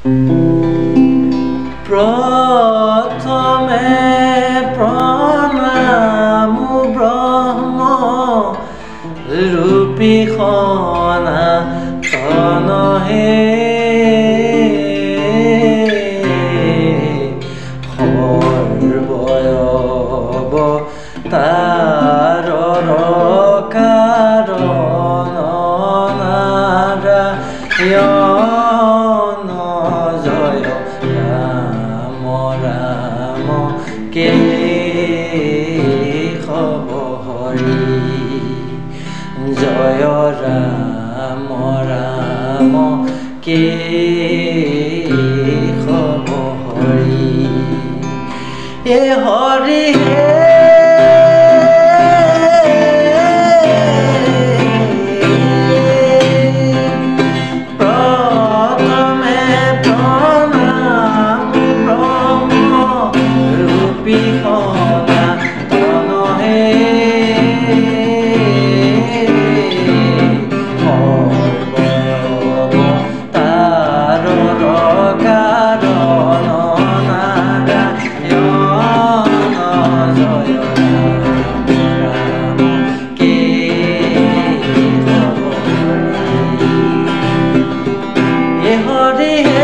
प्रथमे प्रणाम ब्रह्म रूपी सनातन हे সৰ্বয়ৱতাৰৰ কাৰণ নাৰায়ণ জয় ৰাম ৰাম কেশৱ হৰি জয় ৰাম ৰাম কেশৱ হৰি এ হৰি হে Hare